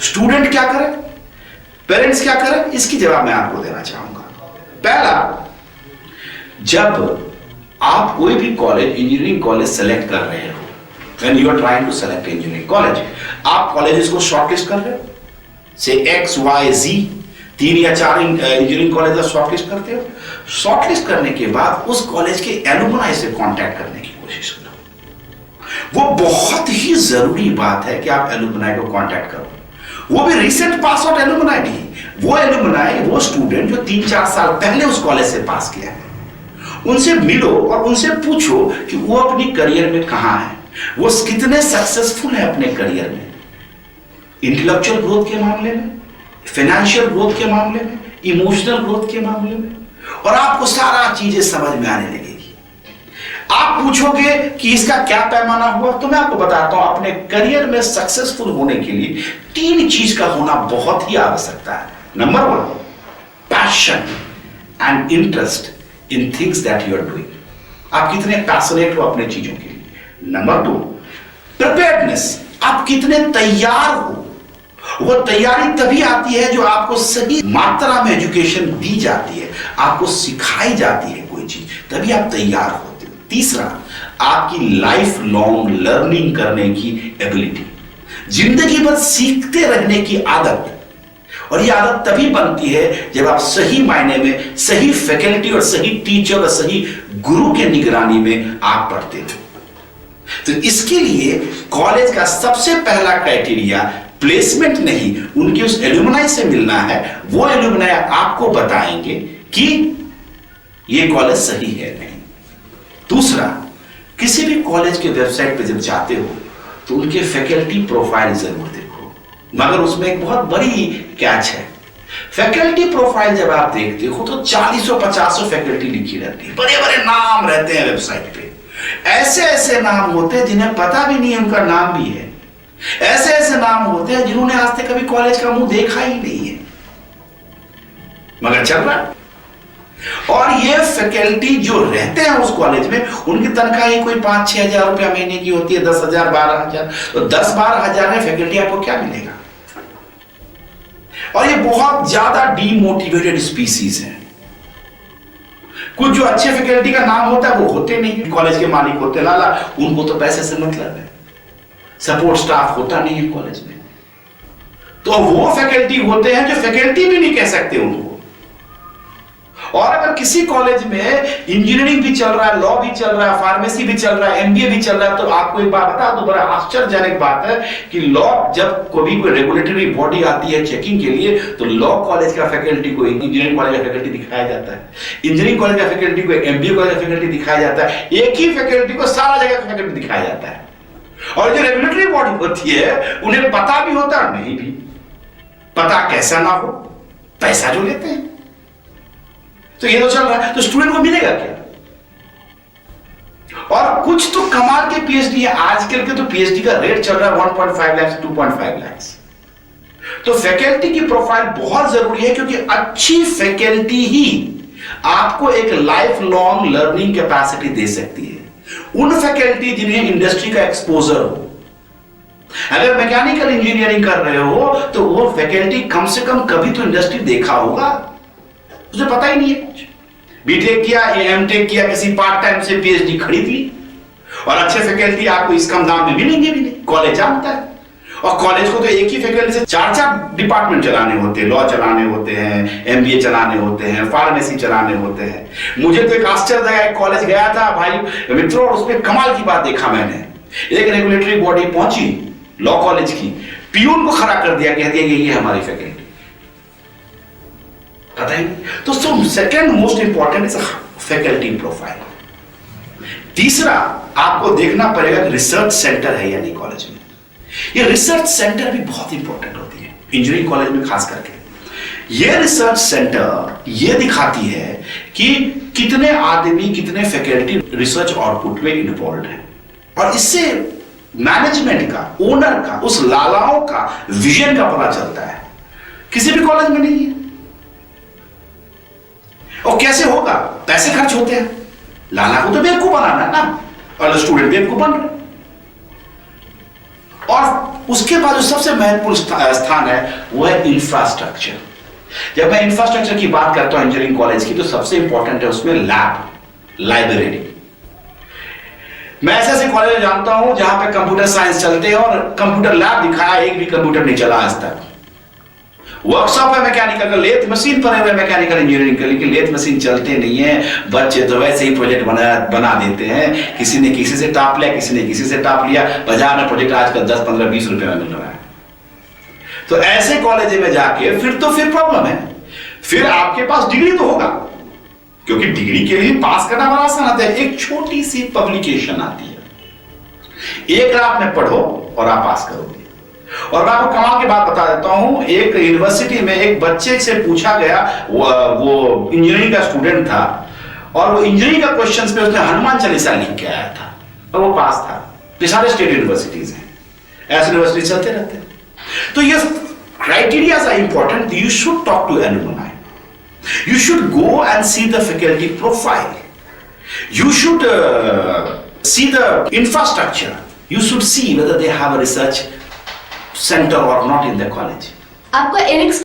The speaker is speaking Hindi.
स्टूडेंट क्या करे, पेरेंट्स क्या करे, इसकी जवाब मैं आपको देना चाहूंगा। पहला, जब आप कोई भी कॉलेज, इंजीनियरिंग कॉलेज सेलेक्ट कर रहे हो, when you are trying to select engineering college, आप कॉलेजेस को शॉर्टलिस्ट कर रहे हो, से X, Y, Z 3 या 4 इंजीनियरिंग कॉलेज शॉर्टलिस्ट करते हो। शॉर्टलिस्ट करने के बाद उस कॉलेज के एलुमनाई से कांटेक्ट करने की कोशिश करो। वो बहुत ही जरूरी बात है कि आप एलुमनाई को कांटेक्ट करो, वो भी रिसेंट पास आउट एलुमनाई नहीं, वो एलुमनाई, वो स्टूडेंट जो 3-4 साल पहले उस कॉलेज से पास किया है, उनसे मिलो और उनसे पूछो कि वो अपनी करियर में कहां है, वो कितने सक्सेसफुल है अपने करियर में, इंटेलेक्चुअल ग्रोथ के मामले में, फाइनेंशियल ग्रोथ के मामले में, इमोशनल ग्रोथ के मामले में, और आपको सारा चीजें समझ में आने लगेगी। आप पूछोगे कि इसका क्या पैमाना हुआ, तो मैं आपको बताता हूं, अपने करियर में सक्सेसफुल होने के लिए 3 चीज का होना बहुत ही आवश्यकता है। Number 1, passion and interest in things that you are doing. आप कितने पैशनेट हो अपने चीजों के लिए। नंबर 2, प्रिपेयर्डनेस, आप कितने तैयार हो। वो तैयारी तभी आती है जो आपको सही मात्रा में एजुकेशन दी जाती है, आपको सिखाई जाती है कोई चीज, तभी आप तैयार होते हो। तीसरा, आपकी लाइफ लॉन्ग लर्निंग करने की एबिलिटी, जिंदगी भर सीखते रहने की आदत। और यह आदत तभी बनती है जब आप सही मायने में सही फैकल्टी और सही टीचर और सही गुरु के निगरानी में आप पढ़ते हो। तो इसके लिए कॉलेज का सबसे पहला क्राइटेरिया प्लेसमेंट नहीं, उनके उस एलुमनाई से मिलना है। वो एलुमनाई आपको बताएंगे कि ये कॉलेज सही है नहीं। दूसरा, किसी भी कॉलेज के वेबसाइट पे जब जाते हो तो उनके फैकल्टी प्रोफाइल जरूर देखो, मगर उसमें एक बहुत बड़ी कैच है। फैकल्टी प्रोफाइल जब आप देखते हो तो 40-50 फैकल्टी लिखी रहती है, बड़े बड़े नाम रहते हैं वेबसाइट पे, ऐसे ऐसे नाम होते हैं जिन्हें पता भी नहीं उनका नाम भी है, ऐसे ऐसे नाम होते हैं जिन्होंने आज तक कभी कॉलेज का मुंह देखा ही नहीं है, मगर चल रहा है। और ये फैकल्टी जो रहते हैं उस कॉलेज में, उनकी तनख्वाह ही कोई 5-6 हजार रुपया महीने की होती है, 10,000 12,000, तो 10-12 हजार में फैकल्टी आपको क्या मिलेगा। और ये बहुत ज्यादा डीमोटिवेटेड स्पीसीज है। कुछ जो अच्छे फैकल्टी का नाम होता है वो होते नहीं, कॉलेज के मालिक होते लाला, उनको तो पैसे से मतलब है, सपोर्ट स्टाफ होता नहीं है कॉलेज में। तो वो फैकल्टी होते हैं जो फैकल्टी भी नहीं कह सकते उनको। और अगर किसी कॉलेज में इंजीनियरिंग भी चल रहा है, लॉ भी चल रहा है, फार्मेसी भी चल रहा है, एमबीए भी चल रहा है, तो आपको एक बात बता दो, बड़ा आश्चर्यजनक बात है कि लॉ जब कोई रेगुलेटरी बॉडी आती है चेकिंग के लिए, तो लॉ कॉलेज का फैकल्टी को इंजीनियरिंग कॉलेज का फैकल्टी दिखाया जाता है, इंजीनियरिंग कॉलेज का फैकल्टी को एमबीए कॉलेज का फैकल्टी दिखाया जाता है, एक ही फैकल्टी को सारा जगह का फैकल्टी दिखाया जाता है। और जो रेगुलेटरी बॉडी होती है उन्हें पता भी होता है, नहीं भी पता कैसा ना हो, पैसा जो लेते हैं। तो ये तो चल रहा है, तो स्टूडेंट को मिलेगा क्या। और कुछ तो कमाल के पीएचडी है, आजकल के तो पीएचडी का रेट चल रहा है 1.5 लाख से 2.5 लाख। तो फैकल्टी की प्रोफाइल बहुत जरूरी है, क्योंकि अच्छी फैकल्टी ही आपको एक लाइफ लॉन्ग लर्निंग कैपेसिटी दे सकती है। उन फैकल्टी जिन्हें इंडस्ट्री का एक्सपोजर हो, अगर मैकेनिकल इंजीनियरिंग कर रहे हो तो वो फैकल्टी कम से कम कभी तो इंडस्ट्री देखा होगा, उसे पता ही नहीं है कुछ। बीटेक किया या एमटेक किया, किसी पार्ट टाइम से पीएचडी खरीद ली, और अच्छे फैकल्टी आपको इस कम दाम में मिलेंगे भी नहीं, कॉलेज जानता है। और कॉलेज को तो एक ही फैकल्टी से 4-4 डिपार्टमेंट चलाने होते हैं, लॉ चलाने होते हैं, एमबीए चलाने होते हैं, फार्मेसी चलाने होते हैं। मुझे तो एक आश्चर्यदायक कॉलेज गया था भाई मित्रों, और उसमें कमाल की बात देखा मैंने। एक रेगुलेटरी बॉडी पहुंची लॉ कॉलेज की, पियून को खड़ा कर दिया, कह दिया कि ये हमारी फैकल्टी, पता ही नहीं। तो second most important is faculty profile. तीसरा, आपको देखना पड़ेगा रिसर्च सेंटर है या नहीं कॉलेज में। ये रिसर्च सेंटर भी बहुत इंपॉर्टेंट होती है इंजीनियरिंग कॉलेज में, खास करके ये रिसर्च सेंटर ये दिखाती है कि कितने आदमी, कितने फैकल्टी रिसर्च आउटपुट में इन्वॉल्व है, और इससे मैनेजमेंट का, ओनर का, उस लालाओं का विजन का पता चलता है। किसी भी कॉलेज में नहीं है। और कैसे होगा, पैसे खर्च होते हैं, लाला को तो बेवकूफ बनाना है ना, और स्टूडेंट बेवकूफ बन रहे। और उसके बाद जो सबसे महत्वपूर्ण स्थान है वो है इंफ्रास्ट्रक्चर। जब मैं इंफ्रास्ट्रक्चर की बात करता हूं इंजीनियरिंग कॉलेज की, तो सबसे इंपॉर्टेंट है उसमें लैब, लाइब्रेरी। मैं ऐसे ऐसे कॉलेज जानता हूं जहां पे कंप्यूटर साइंस चलते हैं और कंप्यूटर लैब दिखाया, एक भी कंप्यूटर नहीं चला आज तक। वर्कशॉप है मैकेनिकल का, लेथ मशीन पर है मैकेनिकल इंजीनियरिंग का, लेकिन लेथ मशीन चलते नहीं है। बच्चे तो वैसे ही प्रोजेक्ट बना देते हैं, किसी ने किसी से टाप लिया, किसी ने किसी से टाप लिया। बाजार में प्रोजेक्ट आजकल 10, 15, 20 रुपए में मिल रहा है। तो ऐसे कॉलेज में जाके फिर प्रॉब्लम है। फिर आपके पास डिग्री तो होगा, क्योंकि डिग्री के लिए पास करना बड़ा आसान आता है। एक छोटी सी पब्लिकेशन आती है, एक रात में पढ़ो और आप पास करोगे। और मैं आपको कमाल की बात बता देता हूं, एक यूनिवर्सिटी में एक बच्चे से पूछा गया, वो इंजीनियरिंग का स्टूडेंट था, और वो इंजीनियरिंग का क्वेश्चन पे उसने हनुमान चालीसा लिख के आया था और वो पास था। ये सारे स्टेट यूनिवर्सिटीज हैं, ऐसे यूनिवर्सिटी चलते रहते हैं। तो ये criterias are important. You should talk to alumni, you should go and see the faculty profile, you should see the infrastructure, you should see whether they have a research center or not in the college. आपको एरिक्स